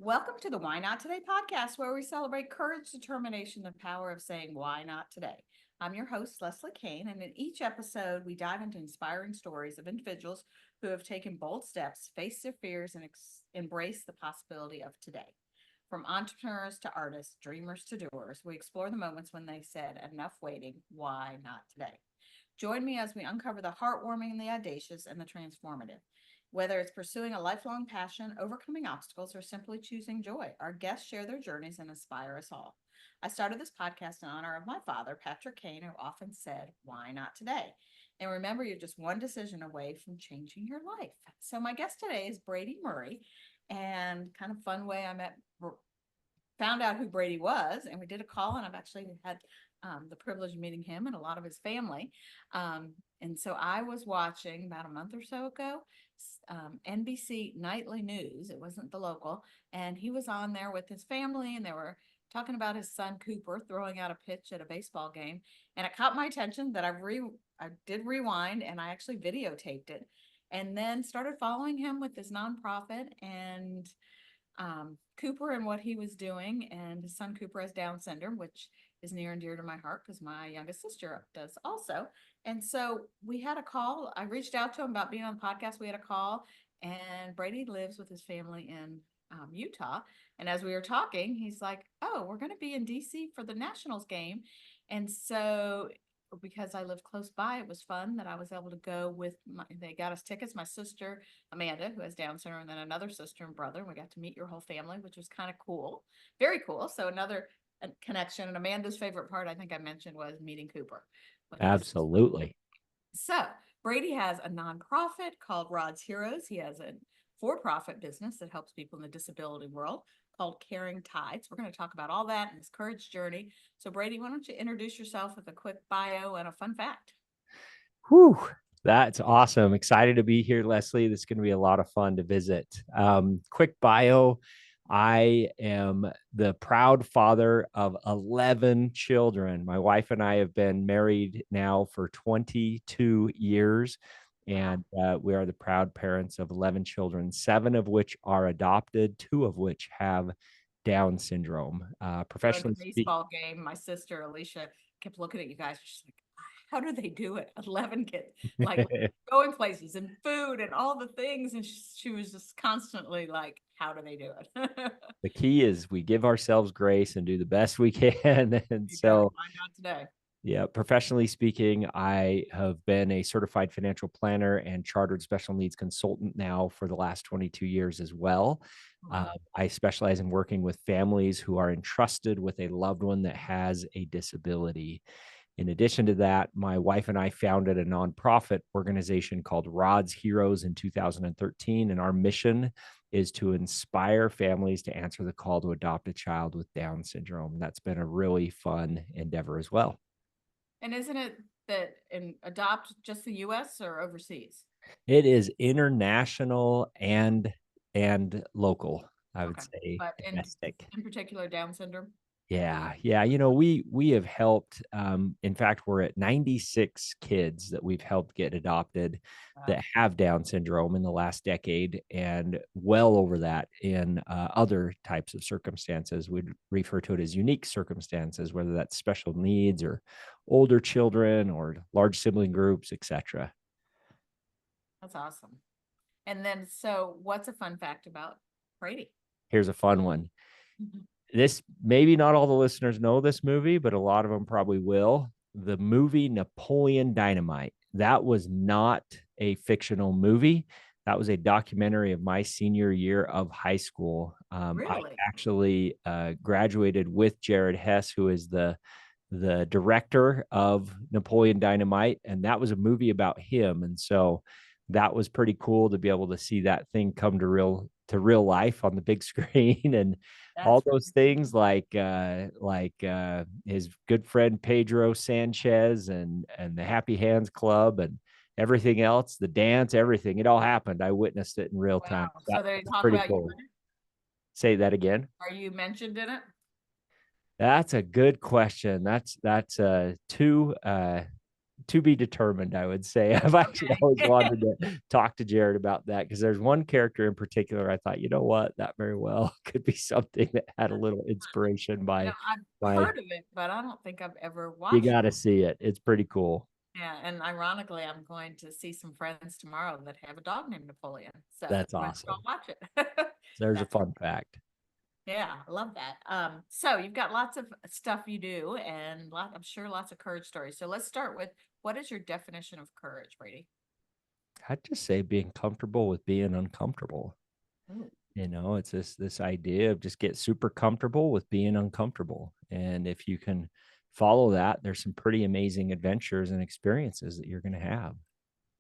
Welcome to the Why Not Today podcast, where we celebrate courage, determination, and the power of saying why not today. I'm your host, Leslie Kane, and in each episode, we dive into inspiring stories of individuals who have taken bold steps, faced their fears, and embraced the possibility of today. From entrepreneurs to artists, dreamers to doers, we explore the moments when they said, enough waiting, why not today? Join me as we uncover the heartwarming and the audacious and the transformative. Whether it's pursuing a lifelong passion, overcoming obstacles, or simply choosing joy, our guests share their journeys and inspire us all. I started this podcast in honor of my father, Patrick Kane, who often said, why not today? And remember, you're just one decision away from changing your life. So my guest today is Brady Murray, and kind of fun way found out who Brady was, and we did a call, and I've actually had the privilege of meeting him and a lot of his family. And so I was watching about a month or so ago, NBC Nightly News. It wasn't the local, and he was on there with his family, and they were talking about his son Cooper throwing out a pitch at a baseball game, and it caught my attention that I did rewind, and I actually videotaped it, and then started following him with his nonprofit and Cooper and what he was doing. And his son Cooper has Down syndrome, which is near and dear to my heart because my youngest sister does also. And so we had a call. I reached out to him about being on the podcast. We had a call, and Brady lives with his family in Utah. And as we were talking, he's like, oh, we're going to be in DC for the Nationals game. And so because I live close by, it was fun that I was able to go with they got us tickets, my sister Amanda, who has Down syndrome, and then another sister and brother. We got to meet your whole family, which was kind of cool, very cool. So another connection. And Amanda's favorite part, I think I mentioned, was meeting Cooper. Absolutely. So Brady has a nonprofit called Rod's Heroes. He has a for-profit business that helps people in the disability world called CaringTide. So we're going to talk about all that and his courage journey. So Brady, why don't you introduce yourself with a quick bio and a fun fact? Whew, that's awesome. Excited to be here, Leslie. This is going to be a lot of fun to visit. Quick bio. I am the proud father of 11 children. My wife and I have been married now for 22 years, and we are the proud parents of 11 children, 7 of which are adopted, 2 of which have Down syndrome. Professionally At the baseball game, my sister Alicia kept looking at you guys. She's like, how do they do it? 11 kids, like going places and food and all the things. And she was just constantly like, how do they do it? The key is we give ourselves grace and do the best we can. And so, find out today. Yeah, professionally speaking, I have been a certified financial planner and chartered special needs consultant now for the last 22 years as well. I specialize in working with families who are entrusted with a loved one that has a disability. In addition to that, my wife and I founded a nonprofit organization called Rod's Heroes in 2013, and our mission is to inspire families to answer the call to adopt a child with Down syndrome. That's been a really fun endeavor as well. And isn't it that in adopt just the US or overseas? It is international and local, I would say, But domestic. in particular, Down syndrome. Yeah. You know, we have helped. In fact, we're at 96 kids that we've helped get adopted that have Down syndrome in the last decade, and well over that in other types of circumstances. We'd refer to it as unique circumstances, whether that's special needs or older children or large sibling groups, etc. That's awesome. And then, so what's a fun fact about Brady? Here's a fun one. This, maybe not all the listeners know this movie, but a lot of them probably will. The movie Napoleon Dynamite. That was not a fictional movie. That was a documentary of my senior year of high school. Really? I actually graduated with Jared Hess, who is the director of Napoleon Dynamite, and that was a movie about him. And so that was pretty cool to be able to see that thing come to real life on the big screen. And all those things like his good friend Pedro Sanchez and the Happy Hands Club and everything else, the dance, everything, it all happened. I witnessed it in real time. So they talk pretty about cool. Say that again. Are you mentioned in it? That's a good question. That's two to be determined, I would say. I've actually always wanted to talk to Jared about that, because there's one character in particular I thought, you know what, that very well could be something that had a little inspiration by I've heard of it, but I don't think I've ever you watched got it. to see it. It's pretty cool. Yeah, and ironically, I'm going to see some friends tomorrow that have a dog named Napoleon. So That's I'm going to go awesome. watch it. There's a That's fun fact. yeah, I love that. So you've got lots of stuff you do and I'm sure lots of courage stories. So let's start with what is your definition of courage, Brady? I'd just say being comfortable with being uncomfortable. Ooh. It's this idea of just get super comfortable with being uncomfortable. And if you can follow that, there's some pretty amazing adventures and experiences that you're going to have.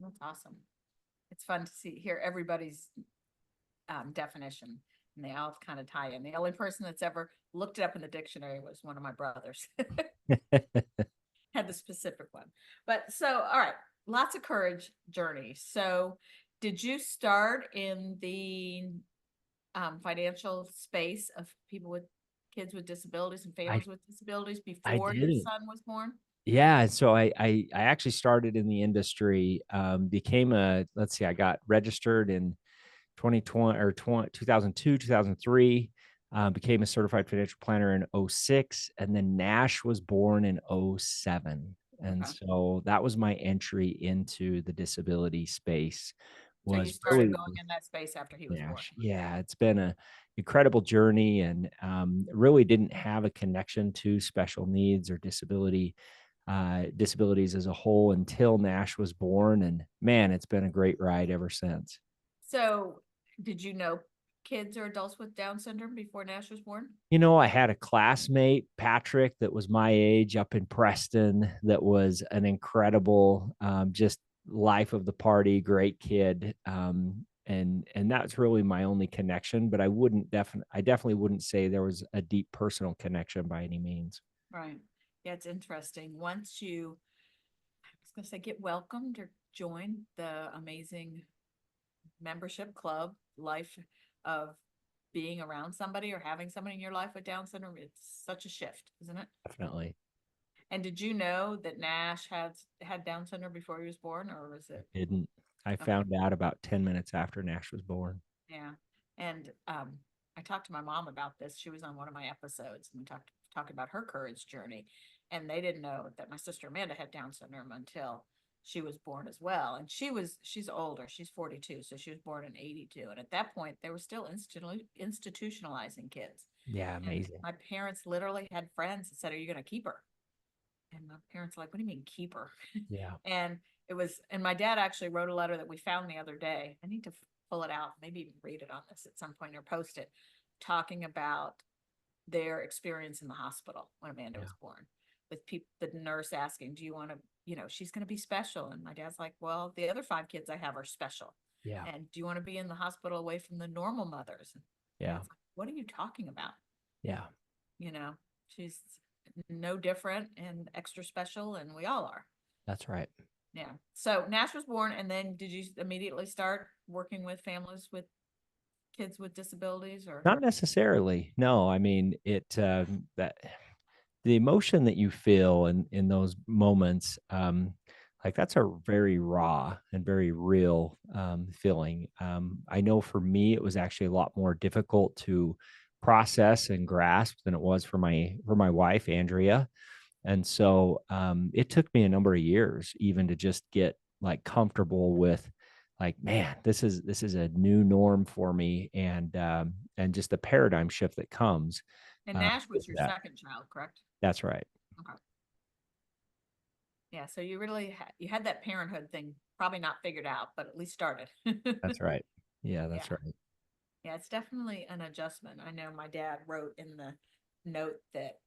That's awesome. It's fun to hear everybody's definition, and they all kind of tie in. The only person that's ever looked it up in the dictionary was one of my brothers. Had the specific one. But so, all right, lots of courage journey. So, did you start in the financial space of people with kids with disabilities and I families with disabilities I before your didn't. son was born? Yeah, so I actually started in the industry, became let's see, I got registered in 2020 or 2002, 2003, became a certified financial planner in '06, and then Nash was born in '07. And Okay. so that was my entry into the disability space, So you was started really going in that space after he was born. Nash. Yeah, it's been a incredible journey, and really didn't have a connection to special needs or disabilities as a whole until Nash was born. And man, it's been a great ride ever since. So, did you know kids or adults with Down syndrome before Nash was born? I had a classmate, Patrick, that was my age up in Preston, that was an incredible, just life of the party, great kid. And that's really my only connection, but I definitely wouldn't say there was a deep personal connection by any means. Right. Yeah, it's interesting. Once you, I was going to say, get welcomed or join the amazing membership club life of being around somebody or having somebody in your life with Down syndrome, it's such a shift, isn't it? Definitely. And did you know that Nash had Down syndrome before he was born, or was it Didn't. I okay? found out about 10 minutes after Nash was born. Yeah. And I talked to my mom about this. She was on one of my episodes and we talked about her courage journey. And they didn't know that my sister Amanda had Down syndrome until she was born as well. And she's older. She's 42. So she was born in 82. And at that point, they were still institutionalizing kids. Yeah, And amazing. my parents literally had friends that said, "Are you going to keep her?" And my parents were like, "What do you mean keep her?" Yeah. And and my dad actually wrote a letter that we found the other day. I need to pull it out, maybe even read it on this at some point or post it, talking about their experience in the hospital when Amanda Yeah. was born, with the nurse asking, "Do you want to, she's going to be special?" And my dad's like, "Well, the other 5 kids I have are special. Yeah. And do you want to be in the hospital away from the normal mothers?" And Yeah. dad's like, "What are you talking about? Yeah. You know, she's no different and extra special, and we all are." That's right. Yeah. So Nash was born, and then did you immediately start working with families with kids with disabilities, or? Not necessarily. No, I mean, that the emotion that you feel in those moments, like that's a very raw and very real feeling. I know for me, it was actually a lot more difficult to process and grasp than it was for my wife, Andrea. And so it took me a number of years even to just get like comfortable with, like, man, this is a new norm for me, and just the paradigm shift that comes And Nash with was your that. second child, correct? That's right. Okay. Yeah. So you really you had that parenthood thing probably not figured out, but at least started. That's right. Yeah, Yeah. that's right. Yeah. It's definitely an adjustment. I know my dad wrote in the note that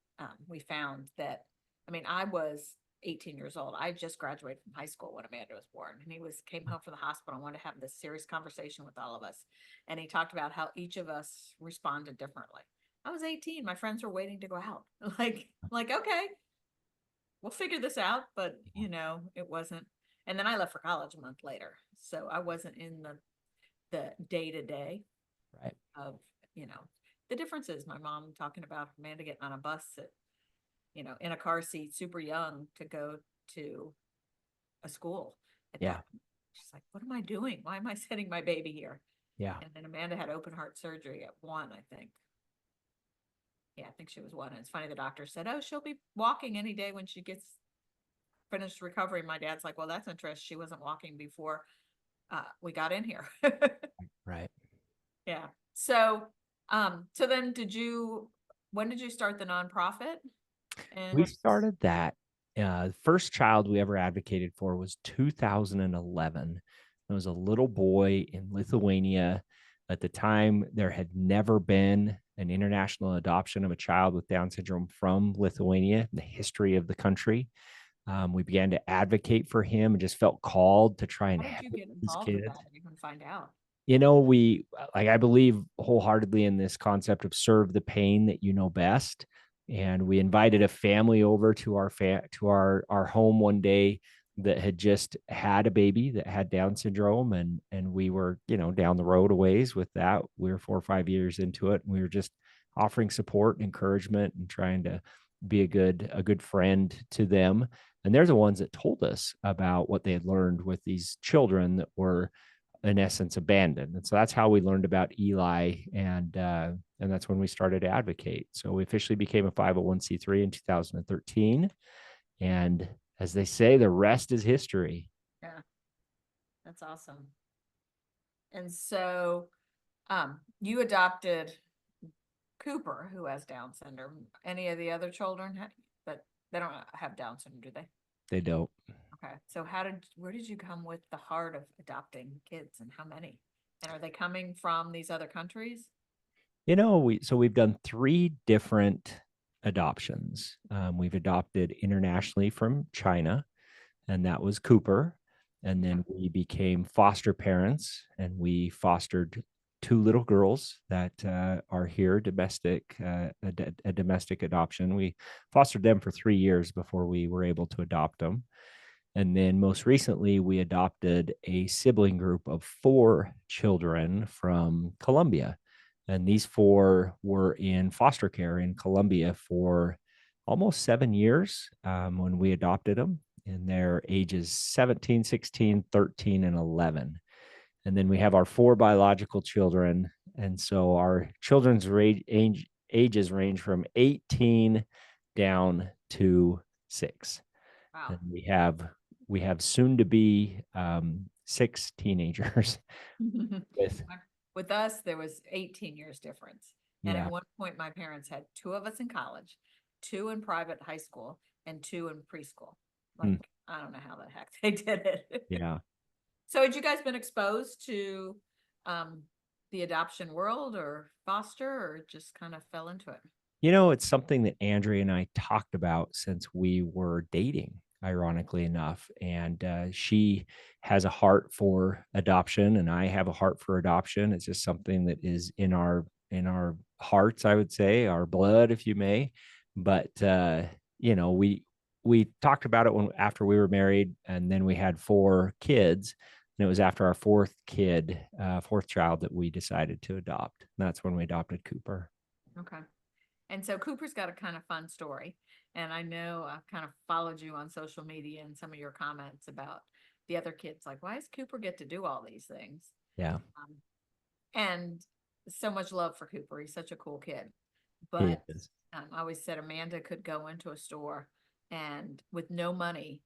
we found that, I mean, I was 18 years old. I just graduated from high school when Amanda was born, and he came home from the hospital and wanted to have this serious conversation with all of us. And he talked about how each of us responded differently. I was 18. My friends were waiting to go out. Like, okay, we'll figure this out. But it wasn't. And then I left for college a month later. So I wasn't in the day to day Right. of, the difference is my mom talking about Amanda getting on a bus at, in a car seat, super young, to go to a school at Yeah. that. She's like, what am I doing? Why am I sending my baby here? Yeah. And then Amanda had open heart surgery at 1, I think. Yeah, I think she was 1. And it's funny, the doctor said, oh, she'll be walking any day when she gets finished recovery. My dad's like, well, that's interesting. She wasn't walking before we got in here. Right. Yeah. So, so then when did you start the nonprofit? And We started that. The first child we ever advocated for was 2011. It was a little boy in Lithuania. At the time, there had never been an international adoption of a child with Down syndrome from Lithuania in the history of the country. We began to advocate for him and just felt called to try and how did help you get this involved with kid. that and even find out? We like, I believe wholeheartedly in this concept of serve the pain that you know best. And we invited a family over to our home one day that had just had a baby that had Down syndrome, and we were down the road a ways with that. We were 4 or 5 years into it, and we were just offering support and encouragement and trying to be a good friend to them. And they're the ones that told us about what they had learned with these children that were in essence abandoned. And so that's how we learned about Eli, and that's when we started to advocate. So we officially became a 501c3 in 2013, and as they say, the rest is history. Yeah, that's awesome. And so, you adopted Cooper, who has Down syndrome. Any of the other children, but they don't have Down syndrome, do they? They don't. Okay. So where did you come with the heart of adopting kids, and how many? And are they coming from these other countries? We've done 3 different adoptions. We've adopted internationally from China, and that was Cooper. And then we became foster parents, and we fostered 2 little girls that are here, a domestic adoption. We fostered them for 3 years before we were able to adopt them. And then most recently, we adopted a sibling group of 4 children from Colombia. And these 4 were in foster care in Colombia for almost 7 years when we adopted them. And their ages 17, 16, 13, and 11. And then we have our 4 biological children. And so our children's ages range from 18 down to 6. Wow. And we have soon to be 6 teenagers. With us, there was 18 years difference. And Yeah. at one point, my parents had 2 of us in college, 2 in private high school, and 2 in preschool. Like, I don't know how the heck they did it. Yeah. So had you guys been exposed to the adoption world or foster, or just kind of fell into it? It's something that Andrea and I talked about since we were dating, ironically enough. And she has a heart for adoption, and I have a heart for adoption. It's just something that is in our hearts, I would say, our blood, if you may. But we talked about it after we were married, and then we had 4 kids. And it was after our 4th child, that we decided to adopt. And that's when we adopted Cooper. Okay. And so Cooper's got a kind of fun story. And I know I've kind of followed you on social media and some of your comments about the other kids. Like, why does Cooper get to do all these things? Yeah. And so much love for Cooper. He's such a cool kid. But I always said Amanda could go into a store and with no money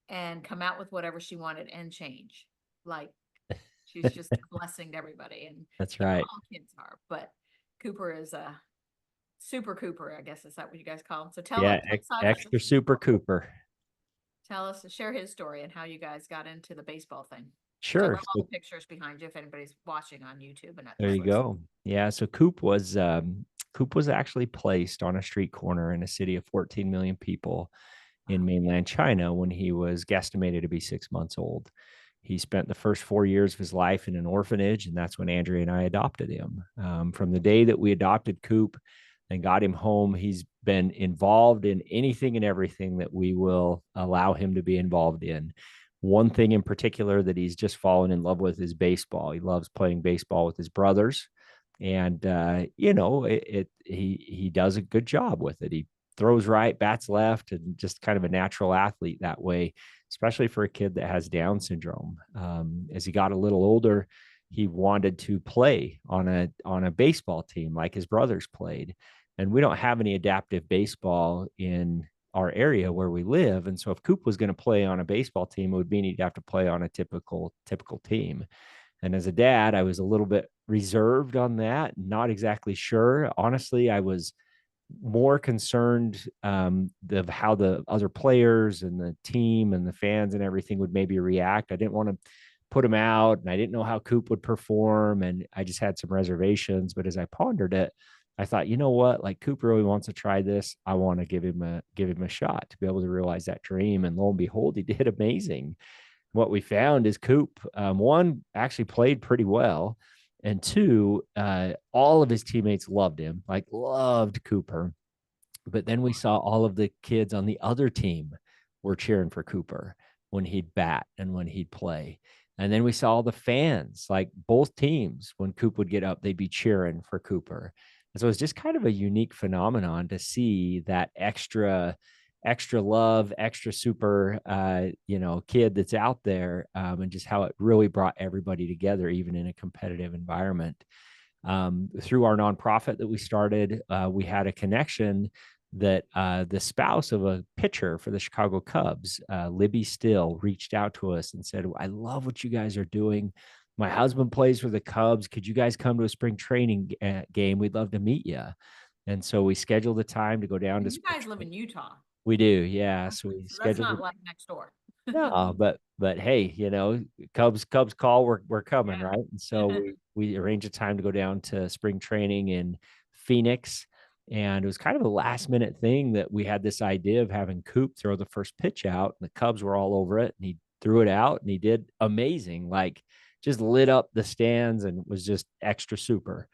and come out with whatever she wanted and change. Like, she's just a blessing to everybody. And that's right. All kids are, but Cooper is a Super Cooper, I guess. Is that what you guys call him? So tell us, extra Super Cooper. Tell us, share his story and how you guys got into the baseball thing. Sure. So I have all the pictures behind you if anybody's watching on YouTube. And there you go. Yeah. So Coop was actually placed on a street corner in a city of 14 million people in mainland China when he was guesstimated to be 6 months old. He spent the first 4 years of his life in an orphanage, and that's when Andrea and I adopted him. From the day that we adopted Coop and got him home, he's been involved in anything and everything that we will allow him to be involved in. One thing in particular that he's just fallen in love with is baseball. He loves playing baseball with his brothers, and he does a good job with it. He throws right, bats left, and just kind of a natural athlete that way, especially for a kid that has Down syndrome. As he got a little older, he wanted to play on a baseball team like his brothers played. And we don't have any adaptive baseball in our area where we live. And so if Coop was going to play on a baseball team, it would mean he'd have to play on a typical team. And as a dad, I was a little bit reserved on that, not exactly sure. Honestly, I was more concerned of how the other players and the team and the fans and everything would maybe react. I didn't want to put him out, and I didn't know how Coop would perform, and I just had some reservations. But as I pondered it, I thought, you know what, like Coop really wants to try this. I want to give him a shot to be able to realize that dream. And lo and behold, he did amazing. What we found is Coop, one, actually played pretty well, and two, all of his teammates loved him, like loved Cooper. But then we saw all of the kids on the other team were cheering for Cooper when he'd bat and when he'd play. And then we saw all the fans, like both teams, when Coop would get up, they'd be cheering for Cooper. And so it's just kind of a unique phenomenon to see that extra love, extra super, kid that's out there, and just how it really brought everybody together, even in a competitive environment. Through our nonprofit that we started, we had a connection that the spouse of a pitcher for the Chicago Cubs, Libby Still, reached out to us and said, I love what you guys are doing. My husband plays for the Cubs. Could you guys come to a spring training game? We'd love to meet you. And so we scheduled the time to go down to. You guys live in Utah. We do, yeah. So we that's scheduled not like next door. no, but hey, Cubs call, we're coming, Yeah. right? And so we arranged a time to go down to spring training in Phoenix. And it was kind of a last minute thing that we had this idea of having Coop throw the first pitch out, and the Cubs were all over it. And he threw it out and he did amazing, like just lit up the stands and was just extra super.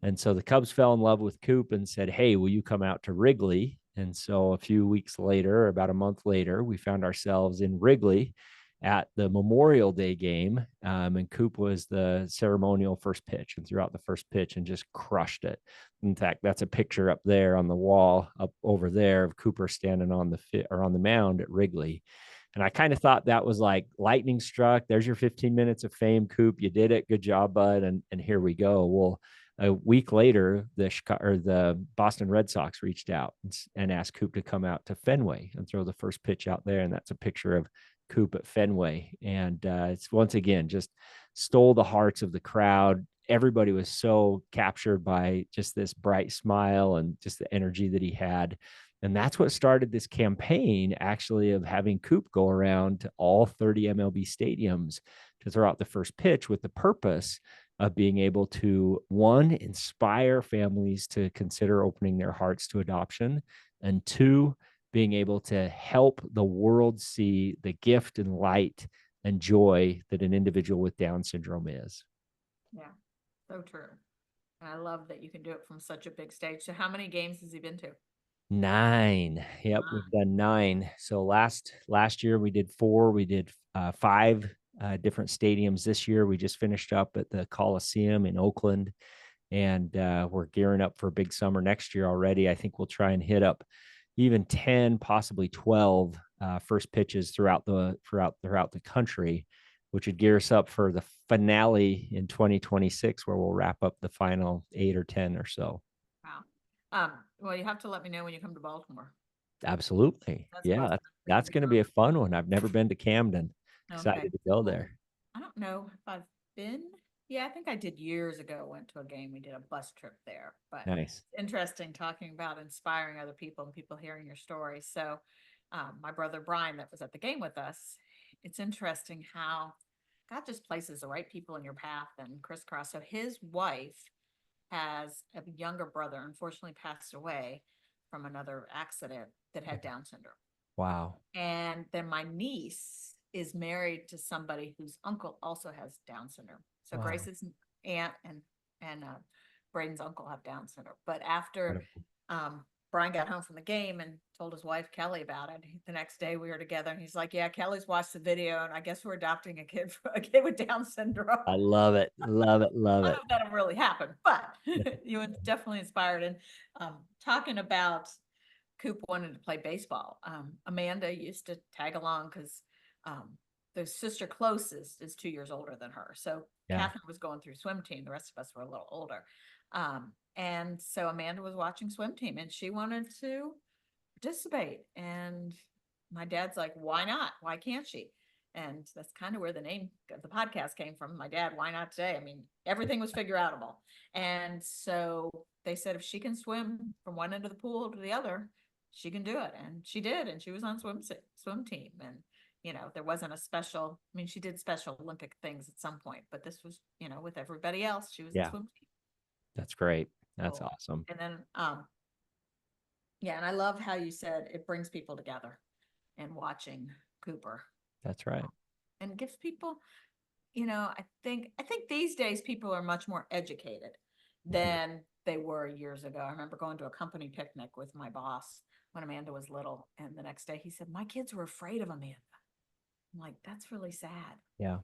And so the Cubs fell in love with Coop and said, hey, will you come out to Wrigley? And so a few weeks later, about a month later, we found ourselves in Wrigley at the Memorial Day game. And Coop was the ceremonial first pitch and threw out the first pitch and just crushed it. In fact, that's a picture up there on the wall up over there of Cooper standing on the mound at Wrigley. And I kind of thought that was like lightning struck. There's your 15 minutes of fame, Coop. You did it. Good job, bud. And here we go. Well, a week later, the Boston Red Sox reached out and asked Coop to come out to Fenway and throw the first pitch out there. And that's a picture of Coop at Fenway. And it's once again just stole the hearts of the crowd. Everybody was so captured by just this bright smile and just the energy that he had. And that's what started this campaign, actually, of having Coop go around to all 30 MLB stadiums to throw out the first pitch, with the purpose of being able to, one, inspire families to consider opening their hearts to adoption, and two, being able to help the world see the gift and light and joy that an individual with Down syndrome is. Yeah, so true. And I love that you can do it from such a big stage. So how many games has he been to? 9. Yep, we've done 9. So last year we did 4. We did 5 different stadiums. This year we just finished up at the Coliseum in Oakland, and we're gearing up for a big summer next year already. I think we'll try and hit up even 10, possibly 12 first pitches throughout the country, which would gear us up for the finale in 2026, where we'll wrap up the final 8 or 10 or so. Wow. Well, you have to let me know when you come to Baltimore. Absolutely. That's going to be a fun one. I've never been to Camden. Excited to go there. I don't know if I've been. Yeah, I think I did years ago. Went to a game. We did a bus trip there. But nice. Interesting talking about inspiring other people and people hearing your story. So my brother Brian, that was at the game with us, it's interesting how God just places the right people in your path and crisscross. So his wife has a younger brother, unfortunately passed away from another accident, that had Down syndrome. Wow. And then my niece is married to somebody whose uncle also has Down syndrome. So wow. Grace's aunt and Braden's uncle have Down syndrome. But after Brian got home from the game and told his wife Kelly about it, the next day we were together, and he's like, "Yeah, Kelly's watched the video, and I guess we're adopting a kid with Down syndrome." I love it, love it, love it. I don't know if that'll really happen, but you definitely inspired. And talking about Coop wanted to play baseball. Amanda used to tag along because the sister closest is 2 years older than her. So Yeah. Catherine was going through swim team. The rest of us were a little older. And so Amanda was watching swim team and she wanted to participate. And my dad's like, why not? Why can't she? And that's kind of where the name of the podcast came from. My dad, why not today? I mean, everything was figure outable. And so they said, if she can swim from one end of the pool to the other, she can do it. And she did. And she was on swim team. And, you know, there wasn't a special, I mean, she did Special Olympic things at some point, but this was, you know, with everybody else, she was in Yeah. swim team. That's great. That's So, awesome. and then, yeah, and I love how you said it brings people together and watching Cooper. That's right. And gives people, you know, I think these days people are much more educated than they were years ago. I remember going to a company picnic with my boss when Amanda was little, and the next day he said, my kids were afraid of Amanda. I'm like, that's really sad. Yeah.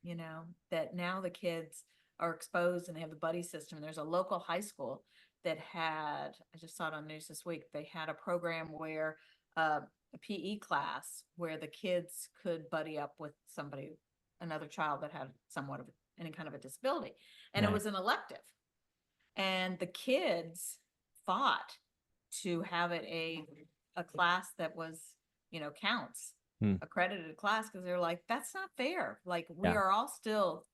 You know, that now the kids are exposed and they have the buddy system. There's a local high school that had, I just saw it on news this week, they had a program where a PE class where the kids could buddy up with somebody, another child that had somewhat of any kind of a disability. And it Nice. was an elective. And the kids fought to have it a class that was, you know, counts, accredited class, because they're like, that's not fair. Like, we are all still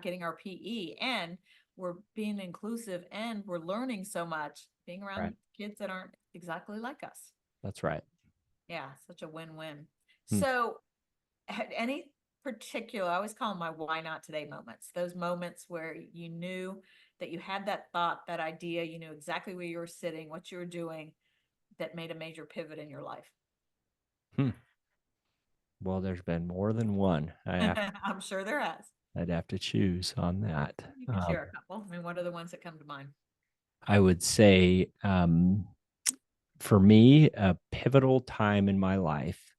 getting our PE and we're being inclusive and we're learning so much being around kids that aren't exactly like us. That's right. Yeah, such a win-win. So any particular, I always call them my why not today moments, those moments where you knew that you had that thought, that idea, you knew exactly where you were sitting, what you were doing, that made a major pivot in your life. Well, there's been more than one. I'm sure there has. I'd have to choose on that. You can share a couple. I mean, what are the ones that come to mind? I would say, for me, a pivotal time in my life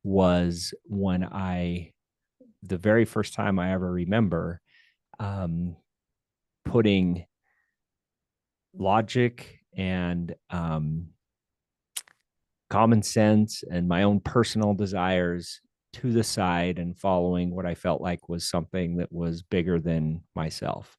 was when the very first time I ever remember, putting logic and common sense and my own personal desires to the side and following what I felt like was something that was bigger than myself.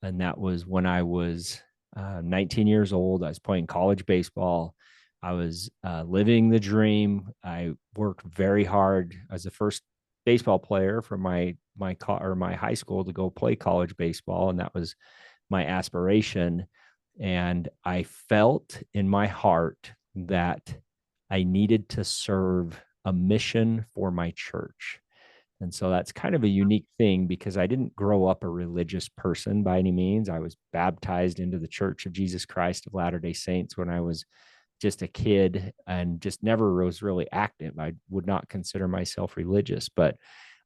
And that was when I was 19 years old. I was playing college baseball. I was living the dream. I worked very hard as the first baseball player from my high school to go play college baseball, and that was my aspiration. And I felt in my heart that I needed to serve a mission for my church. And so that's kind of a unique thing because I didn't grow up a religious person by any means. I was baptized into the Church of Jesus Christ of Latter-day Saints when I was just a kid and just never was really active. I would not consider myself religious, but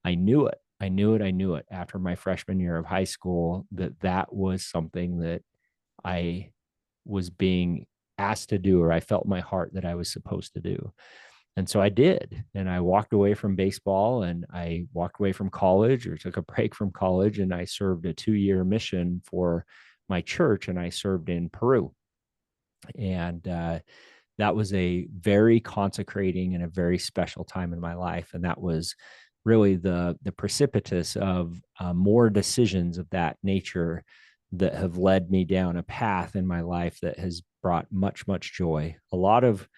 I knew it. I knew it after my freshman year of high school that was something that I was being asked to do, or I felt in my heart that I was supposed to do. And so I did. And I walked away from baseball and I walked away from college, or took a break from college, and I served a 2-year mission for my church, and I served in Peru. And that was a very consecrating and a very special time in my life. And that was really the precipitous of more decisions of that nature that have led me down a path in my life that has brought much, much joy. A lot of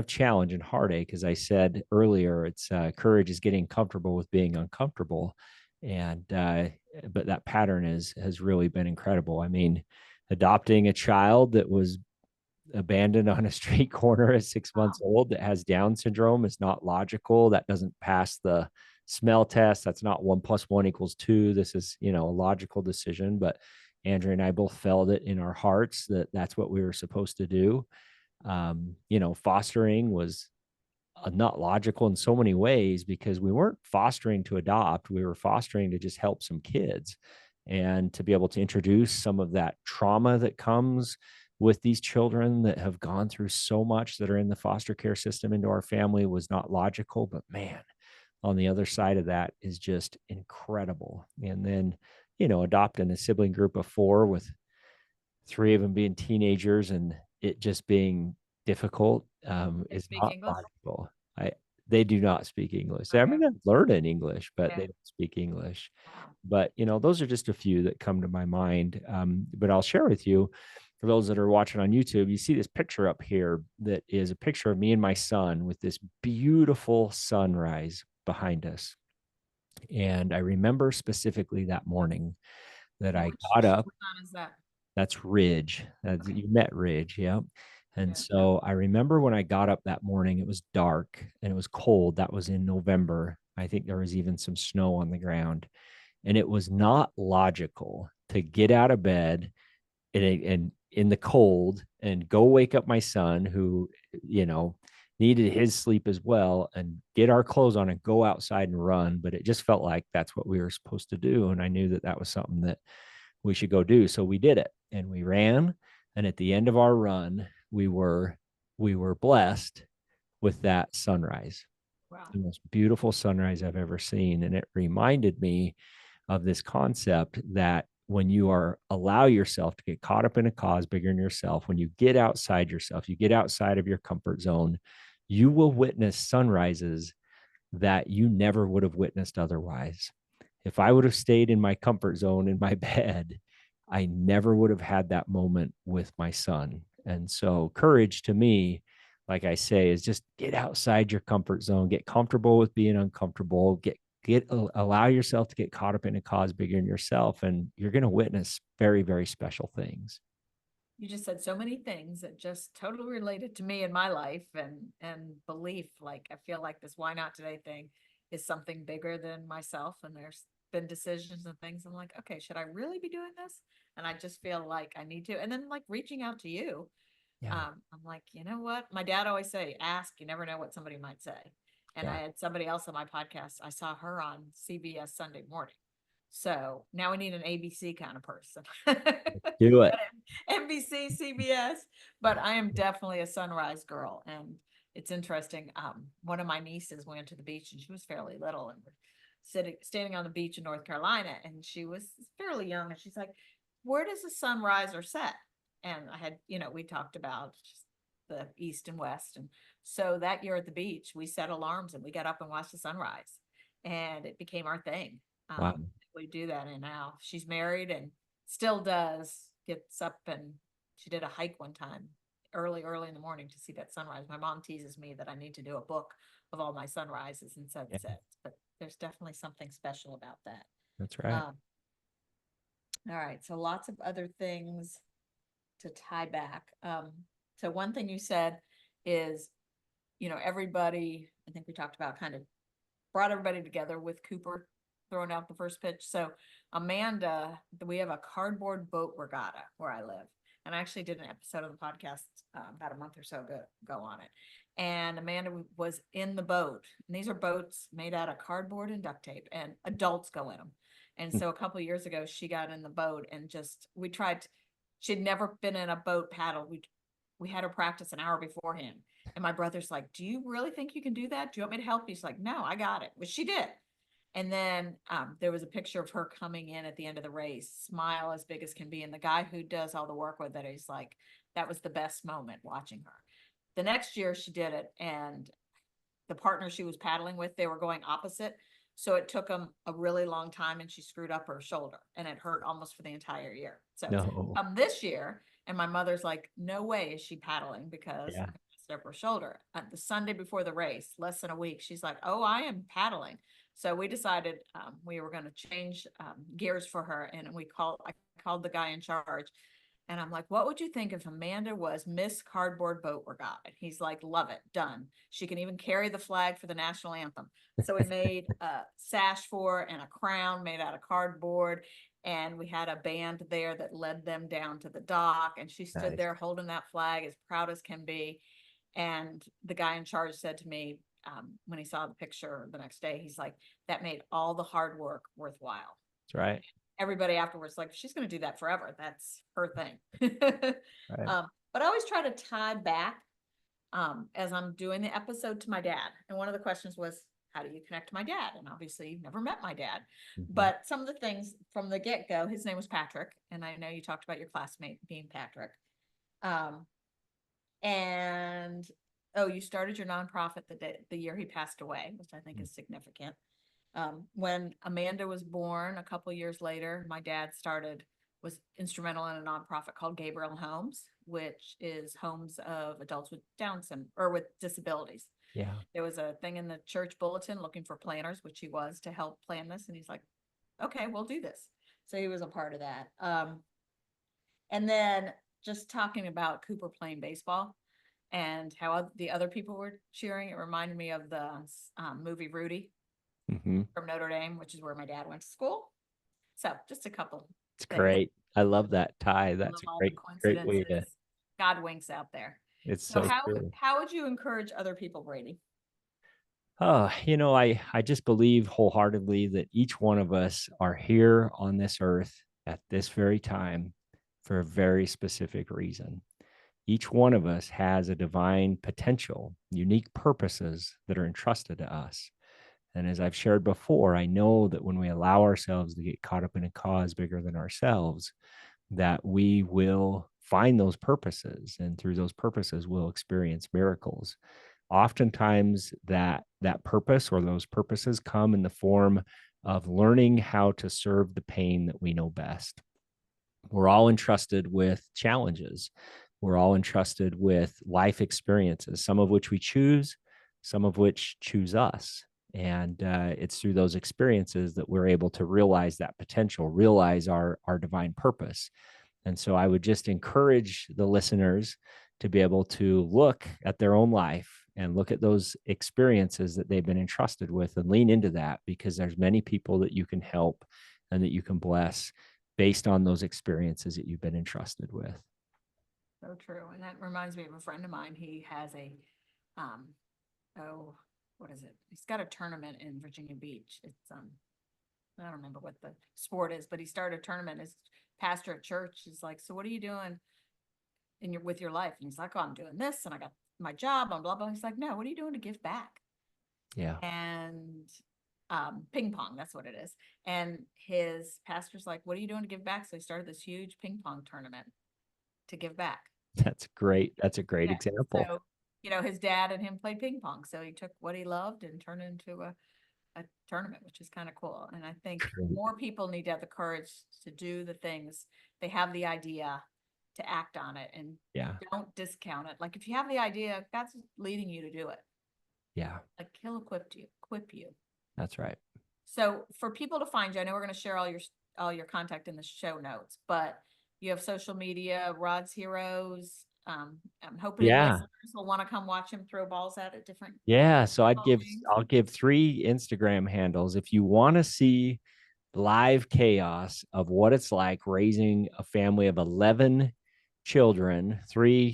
challenge and heartache. As I said earlier, it's courage is getting comfortable with being uncomfortable. And but that pattern has really been incredible. I mean, adopting a child that was abandoned on a street corner at 6 months old that has Down syndrome is not logical. That doesn't pass the smell test. That's not 1 + 1 = 2. This is, a logical decision. But Andrea and I both felt it in our hearts that that's what we were supposed to do. Fostering was not logical in so many ways because we weren't fostering to adopt. We were fostering to just help some kids and to be able to introduce some of that trauma that comes with these children that have gone through so much that are in the foster care system into our family was not logical. But man, on the other side of that is just incredible. And then, adopting a sibling group of 4 with 3 of them being teenagers and it just being difficult. They Is speak not English? logical. They do not speak English. I Okay. mean, they learn in English, but Yeah. they don't speak English. Wow. But those are just a few that come to my mind. But I'll share with you, for those that are watching on YouTube, you see this picture up here that is a picture of me and my son with this beautiful sunrise behind us. And I remember specifically that morning that And I which got up. sign is that? That's Ridge. Okay. You met Ridge, yeah. And Yeah. so I remember when I got up that morning, it was dark and it was cold. That was in November. I think there was even some snow on the ground. And it was not logical to get out of bed and in the cold and go wake up my son who, needed his sleep as well, and get our clothes on and go outside and run. But it just felt like that's what we were supposed to do. And I knew that that was something that we should go do. So we did it and we ran. And at the end of our run, we were blessed with that sunrise, Wow. the most beautiful sunrise I've ever seen. And it reminded me of this concept that when you allow yourself to get caught up in a cause bigger than yourself, when you get outside yourself, you get outside of your comfort zone, you will witness sunrises that you never would have witnessed otherwise. If I would have stayed in my comfort zone in my bed, I never would have had that moment with my son. And so courage to me, like I say, is just get outside your comfort zone, get comfortable with being uncomfortable, allow yourself to get caught up in a cause bigger than yourself, and you're going to witness very, very special things. You just said so many things that just totally related to me in my life and belief. Like I feel like this why not today thing is something bigger than myself. And there's been decisions and things. I'm like, okay, should I really be doing this? And I just feel like I need to. And then like reaching out to you. Yeah. I'm like, you know what? My dad always say, ask, you never know what somebody might say. And I Yeah. had somebody else on my podcast. I saw her on CBS Sunday morning. So now we need an ABC kind of person. Do it. NBC, CBS, but I am definitely a sunrise girl. And it's interesting. One of my nieces went to the beach and she was fairly little and we're standing on the beach in North Carolina and she was fairly young and she's like, where does the sun rise or set? And I had, we talked about the east and west. And so that year at the beach, we set alarms and we got up and watched the sunrise and it became our thing. Wow. We do that. And now she's married and still gets up and she did a hike one time early in the morning to see that sunrise. My mom teases me that I need to do a book of all my sunrises and sunsets, Yeah, but there's definitely something special about that. that's right. All right. So lots of other things to tie back. So one thing you said is, everybody, I think we talked about kind of brought everybody together with Cooper throwing out the first pitch. So Amanda, we have a cardboard boat regatta where I live. And I actually did an episode of the podcast about a month or so ago on it. And Amanda was in the boat. And these are boats made out of cardboard and duct tape, and adults go in them. And so a couple of years ago, she got in the boat and we tried. She'd never been in a boat paddle. We had her practice an hour beforehand. And my brother's like, do you really think you can do that? Do you want me to help you? She's like, no, I got it. But she did. And then there was a picture of her coming in at the end of the race, smile as big as can be. And the guy who does all the work with it, he's like, that was the best moment watching her. The next year she did it, and the partner she was paddling with, they were going opposite. So it took them a really long time and she screwed up her shoulder and it hurt almost for the entire year. So No. this year, and my mother's like, no way is she paddling because Yeah. I messed up her shoulder. The Sunday before the race, less than a week, she's like, oh, I am paddling. So we decided we were going to change gears for her. And I called the guy in charge. And I'm like, what would you think if Amanda was Miss Cardboard Boat Regatta? He's like, love it, done. She can even carry the flag for the national anthem. So we made a sash for her and a crown made out of cardboard. And we had a band there that led them down to the dock. And she stood Nice. there holding that flag as proud as can be. And the guy in charge said to me, when he saw the picture the next day, he's like, that made all the hard work worthwhile. That's right. Everybody afterwards, like, she's going to do that forever. That's her thing. Right. But I always try to tie back as I'm doing the episode to my dad. And one of the questions was, how do you connect to my dad? And obviously you've never met my dad, but some of the things from the get-go, his name was Patrick. And I know you talked about your classmate being Patrick. And you started your nonprofit the year he passed away, which I think is significant. When Amanda was born a couple years later, my dad was instrumental in a nonprofit called Gabriel Homes, which is homes of adults with Down syndrome or with disabilities. Yeah. There was a thing in the church bulletin looking for planners, which he was, to help plan this. And he's like, okay, we'll do this. So he was a part of that. And then just talking about Cooper playing baseball and how the other people were cheering, it reminded me of the movie Rudy from Notre Dame, which is where my dad went to school. So just a couple. It's things. great. I love that tie. That's a all great, the great way to. God winks out there. It's So so true. how would you encourage other people, Brady? Oh, I just believe wholeheartedly that each one of us are here on this earth at this very time for a very specific reason. Each one of us has a divine potential, unique purposes that are entrusted to us. And as I've shared before, I know that when we allow ourselves to get caught up in a cause bigger than ourselves, that we will find those purposes. And through those purposes, we'll experience miracles. Oftentimes that purpose or those purposes come in the form of learning how to serve the pain that we know best. We're all entrusted with challenges. We're all entrusted with life experiences, some of which we choose, some of which choose us. And it's through those experiences that we're able to realize that potential, realize our divine purpose. And so I would just encourage the listeners to be able to look at their own life and look at those experiences that they've been entrusted with and lean into that, because there's many people that you can help and that you can bless based on those experiences that you've been entrusted with. So true. And that reminds me of a friend of mine. He has what is it? He's got a tournament in Virginia Beach. It's I don't remember what the sport is, but he started a tournament. His pastor at church is like, so what are you doing with your life? And he's like, oh, I'm doing this and I got my job and blah, blah. He's like, no, what are you doing to give back? Yeah. And ping pong, that's what it is. And his pastor's like, what are you doing to give back? So he started this huge ping pong tournament to give back. That's great. That's a great example. So, his dad and him played ping pong. So he took what he loved and turned it into a tournament, which is kind of cool. And I think more people need to have the courage to do the things. They have the idea to act on it and don't discount it. Like if you have the idea, God's leading you to do it. Yeah. Like he'll equip you. That's right. So for people to find you, I know we're going to share all your contact in the show notes, but you have social media, Rod's Heroes. I'm hoping listeners will want to come watch him throw balls at different. Yeah. So I'll give 3 Instagram handles. If you want to see live chaos of what it's like raising a family of 11 children, 4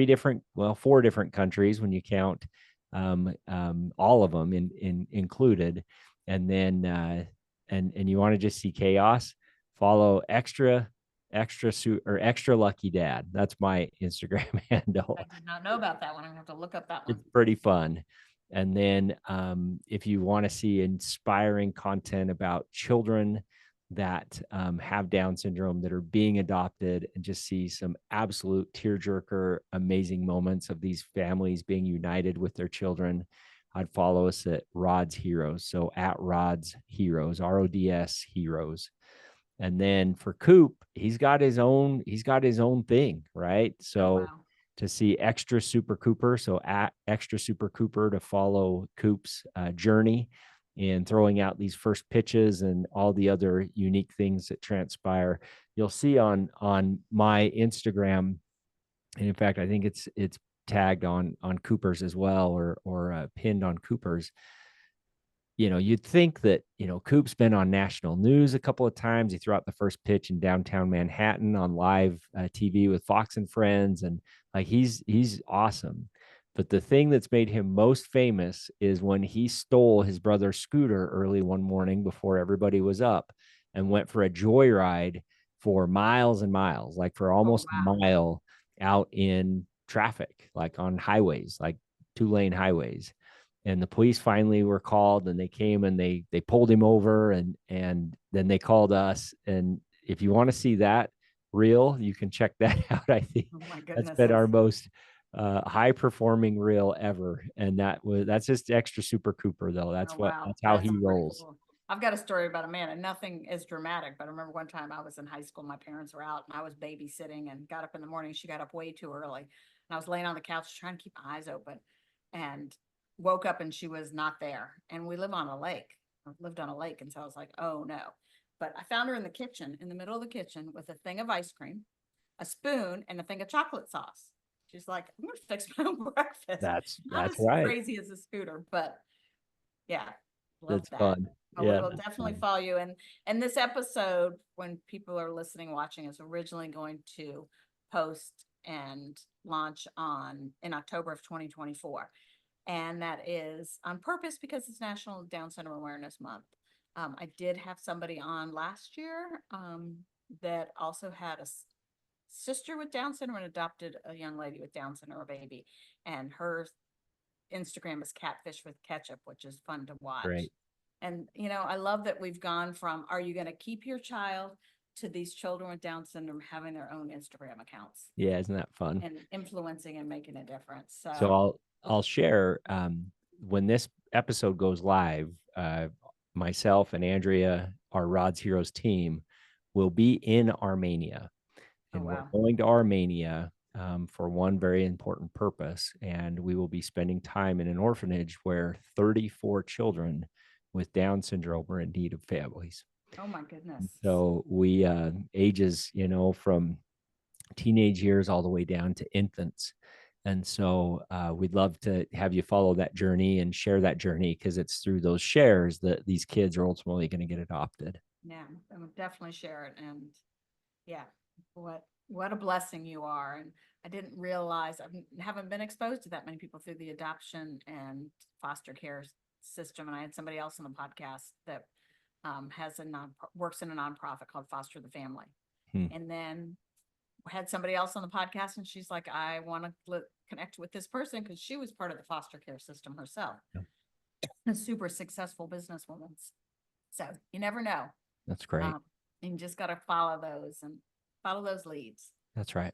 different countries when you count all of them included. And then and you want to just see chaos, follow extra lucky dad. That's my Instagram handle. I did not know about that one. I'm gonna have to look up that one. It's pretty fun. And then if you want to see inspiring content about children that have Down syndrome that are being adopted, and just see some absolute tearjerker, amazing moments of these families being united with their children, I'd follow us at Rod's Heroes. So at Rod's Heroes, RODS Heroes. And then for Coop, he's got his own thing, right? So to see Extra Super Cooper, so at Extra Super Cooper, to follow Coop's journey in throwing out these first pitches and all the other unique things that transpire. You'll see on my Instagram, and in fact, I think it's tagged on Cooper's as well, or pinned on Cooper's. You'd think that, Coop's been on national news a couple of times. He threw out the first pitch in downtown Manhattan on live TV with Fox and Friends. And like, he's awesome. But the thing that's made him most famous is when he stole his brother's scooter early one morning before everybody was up and went for a joyride for miles and miles, like for almost a mile out in traffic, like on highways, like 2-lane highways. And the police finally were called, and they came and they pulled him over, and then they called us. And if you want to see that reel, you can check that out. I think that's been our most high performing reel ever. And that's just extra super Cooper though. Oh, wow. That's how That's he pretty rolls. cool. I've got a story about a man, and nothing is dramatic, but I remember one time I was in high school, my parents were out, and I was babysitting and got up in the morning. She got up way too early, and I was laying on the couch trying to keep my eyes open, and woke up and she was not there. And we live on a lake. I lived on a lake, and so I was like, oh no. But I found her in the kitchen, in the middle of the kitchen, with a thing of ice cream, a spoon, and a thing of chocolate sauce. She's like, I'm gonna fix my own breakfast. Not That's as right. crazy as a scooter, but yeah, love That's that. fun. Oh, we Yeah, will that's definitely fun. follow you. And this episode, when people are listening, watching, is originally going to post and launch in October of 2024. And that is on purpose because it's National Down Syndrome Awareness Month. I did have somebody on last year that also had a sister with Down syndrome and adopted a young lady with Down syndrome, a baby. And her Instagram is Catfish with Ketchup, which is fun to watch. Great. And, I love that we've gone from, are you going to keep your child, to these children with Down syndrome having their own Instagram accounts Yeah, isn't that fun? and influencing and making a difference. So I'll share when this episode goes live, myself and Andrea, our Rod's Heroes team, will be in Armenia. Oh, And wow. we're going to Armenia for one very important purpose. And we will be spending time in an orphanage where 34 children with Down syndrome are in need of families. Oh my goodness. So we ages, from teenage years all the way down to infants. And so we'd love to have you follow that journey and share that journey, because it's through those shares that these kids are ultimately going to get adopted. Yeah, I would definitely share it. And yeah, what a blessing you are. And I didn't realize, I haven't been exposed to that many people through the adoption and foster care system. And I had somebody else on the podcast that works in a nonprofit called Foster the Family. And then had somebody else on the podcast, and she's like, I want to connect with this person because she was part of the foster care system herself. Yeah. A super successful businesswoman. So you never know. That's great. You just got to follow those leads. That's right.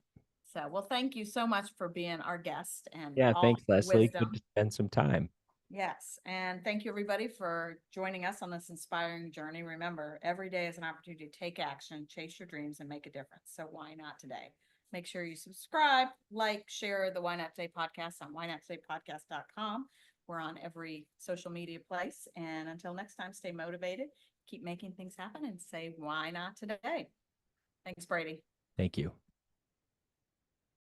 So, well, thank you so much for being our guest, and Yeah, all thanks, Leslie. wisdom. Good to spend some time. Yes. And thank you, everybody, for joining us on this inspiring journey. Remember, every day is an opportunity to take action, chase your dreams, and make a difference. So why not today? Make sure you subscribe, like, share the Why Not Today podcast on whynottodaypodcast.com. We're on every social media place. And until next time, stay motivated, keep making things happen, and say, why not today? Thanks, Brady. Thank you.